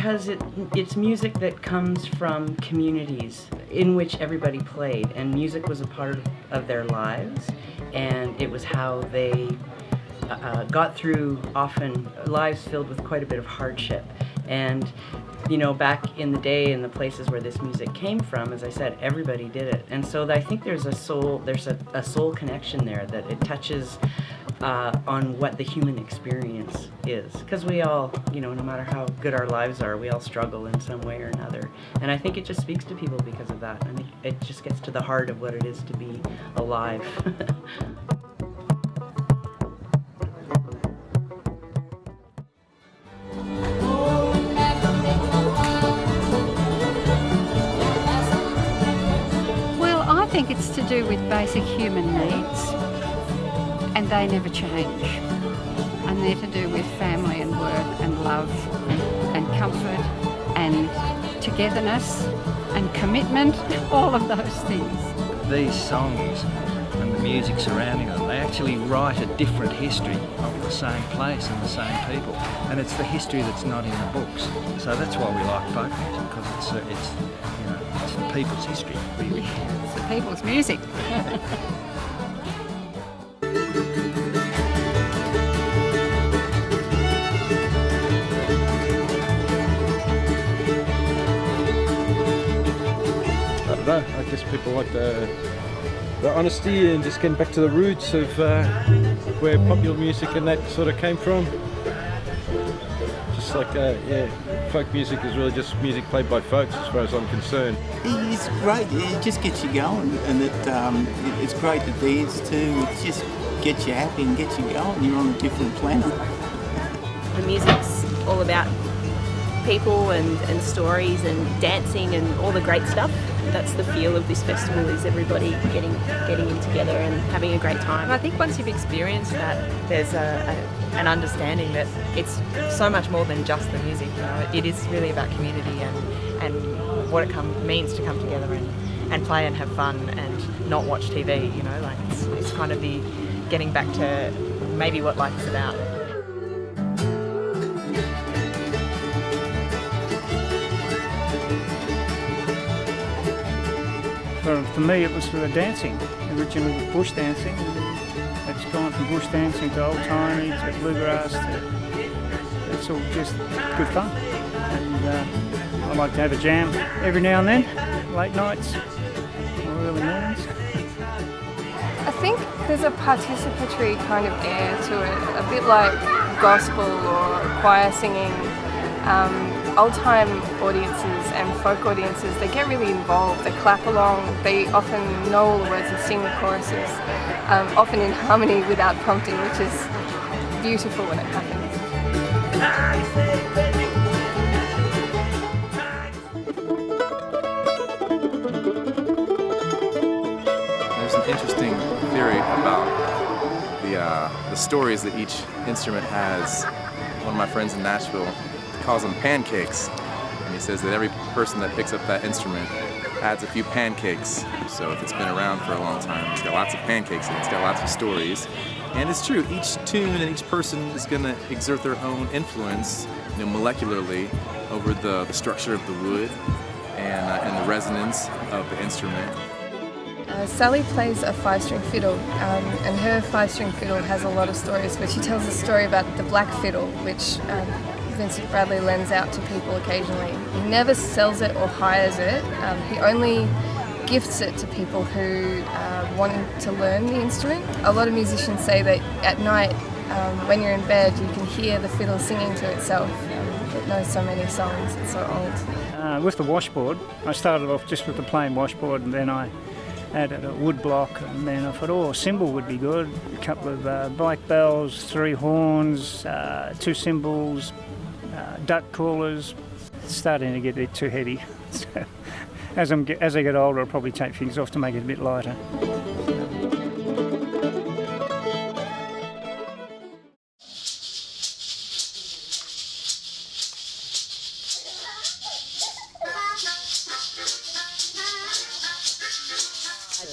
because it's music that comes from communities in which everybody played, and music was a part of their lives, and it was how they got through often lives filled with quite a bit of hardship. And you know, back in the day, in the places where this music came from, as I said, everybody did it. And so I think there's a soul connection there, that it touches on what the human experience is. Because we all, you know, no matter how good our lives are, we all struggle in some way or another. And I think it just speaks to people because of that. I think it just gets to the heart of what it is to be alive. I think it's to do with basic human needs, and they never change. And they're to do with family and work and love and comfort and togetherness and commitment, all of those things. These songs and the music surrounding them, they actually write a different history of the same place and the same people. And it's the history that's not in the books. So that's why we like folk music, because it's the people's history, really. It's the people's music. I don't know, I guess people like the honesty and just getting back to the roots of where popular music and that sort of came from. Just like, folk music is really just music played by folks as far as I'm concerned. It's great, it just gets you going, and it's great to dance to. It just gets you happy and gets you going. You're on a different planet. The music's all about people and stories and dancing and all the great stuff. That's the feel of this festival, is everybody getting in together and having a great time. And I think once you've experienced that, there's an understanding that it's so much more than just the music. You know, it is really about community and what it means to come together and play and have fun and not watch TV. You know, like it's kind of the getting back to maybe what life is about. For me, it was for the dancing. Originally it was bush dancing, and it's gone from bush dancing to old timey to bluegrass. It's all just good fun. And I like to have a jam every now and then, late nights or early mornings. I think there's a participatory kind of air to it, a bit like gospel or choir singing. Old-time audiences and folk audiences, they get really involved, they clap along, they often know all the words and sing the choruses, often in harmony without prompting, which is beautiful when it happens. There's an interesting theory about the stories that each instrument has. One of my friends in Nashville calls them pancakes, and he says that every person that picks up that instrument adds a few pancakes. So if it's been around for a long time, it's got lots of pancakes and it's got lots of stories. And it's true, each tune and each person is going to exert their own influence, molecularly, over the structure of the wood and the resonance of the instrument. Sally plays a 5-string fiddle, and her 5-string fiddle has a lot of stories, but she tells a story about the black fiddle, which Vincent Bradley lends out to people occasionally. He never sells it or hires it. He only gifts it to people who want to learn the instrument. A lot of musicians say that at night, when you're in bed, you can hear the fiddle singing to itself. It knows so many songs, it's so old. With the washboard, I started off just with the plain washboard, and then I added a wood block, and then I thought, a cymbal would be good. A couple of bike bells, 3 horns, 2 cymbals, duck callers. It's starting to get a bit too heavy. So as I get older, I'll probably take things off to make it a bit lighter.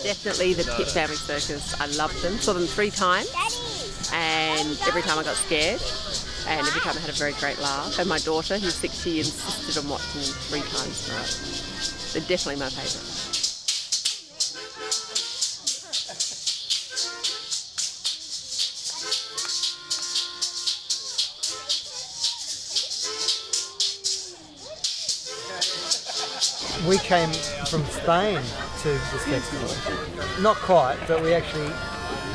Definitely the Pit Family Circus. I loved them. Saw them 3 times, and every time I got scared. and every time I had a very great laugh. And my daughter, who's 6, she insisted on watching them 3 times in a row. They're definitely my favourite. We came from Spain to this festival. Not quite, but we actually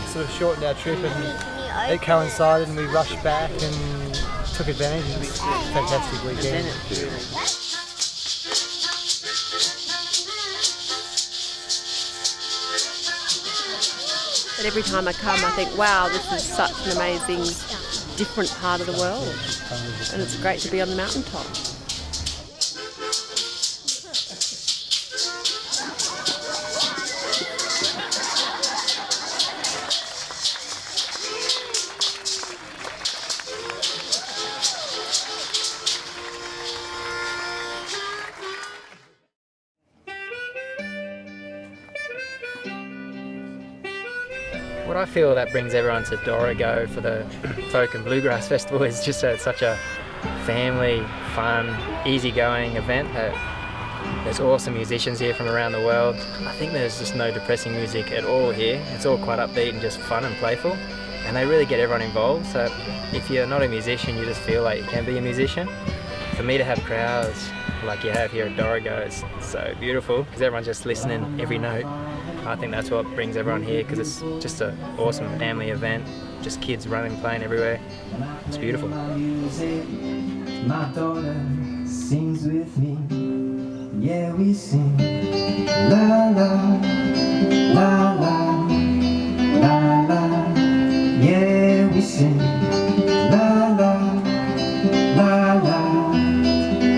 sort of shortened our trip and it coincided and we rushed back and took advantage of this fantastic weekend. But every time I come, I think, wow, this is such an amazing, different part of the world. And it's great to be on the mountaintop. What I feel that brings everyone to Dorrigo for the Folk and Bluegrass Festival is just such a family, fun, easygoing event. There's awesome musicians here from around the world. I think there's just no depressing music at all here. It's all quite upbeat and just fun and playful, and they really get everyone involved. So if you're not a musician, you just feel like you can be a musician. For me to have crowds like you have here at Dorrigo is so beautiful because everyone's just listening every note. I think that's what brings everyone here because it's just an awesome family event. Just kids running, playing everywhere. It's beautiful. My daughter sings with me. Yeah, we sing. La la, la la, la la. Yeah, we sing. La la, la la,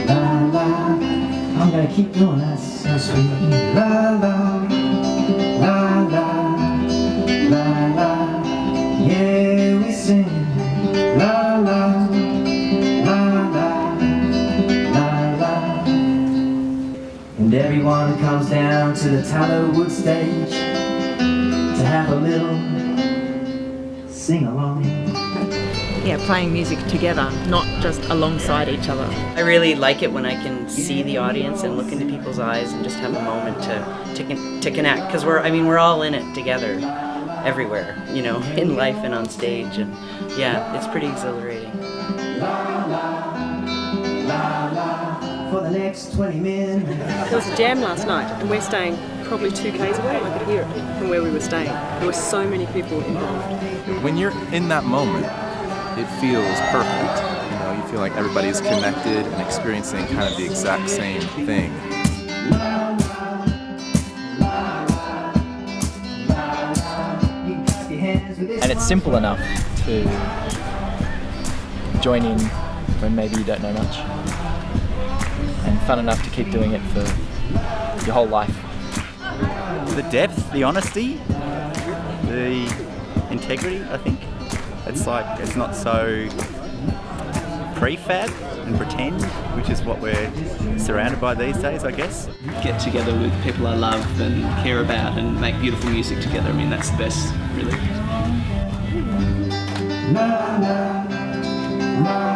la la. I'm gonna keep doing that so sweet. La la. La la, la la, yeah we sing. La la, la la, la la. And everyone comes down to the Tallowood stage to have a little sing-along. Yeah, playing music together, not just alongside each other. I really like it when I can see the audience and look into people's eyes and just have a moment to connect, because we're all in it together, everywhere, you know, in life and on stage, and yeah, it's pretty exhilarating. La la, la la, for the next 20 minutes. There was a jam last night, and we're staying probably 2 k's away. I could hear it from where we were staying. There were so many people involved. When you're in that moment, it feels perfect. You know, you feel like everybody's connected and experiencing kind of the exact same thing. And it's simple enough to join in when maybe you don't know much, and fun enough to keep doing it for your whole life. The depth, the honesty, the integrity, I think. It's like, it's not so prefab and pretend, which is what we're surrounded by these days, I guess. Get together with people I love and care about and make beautiful music together. I mean, that's the best, really. La la, la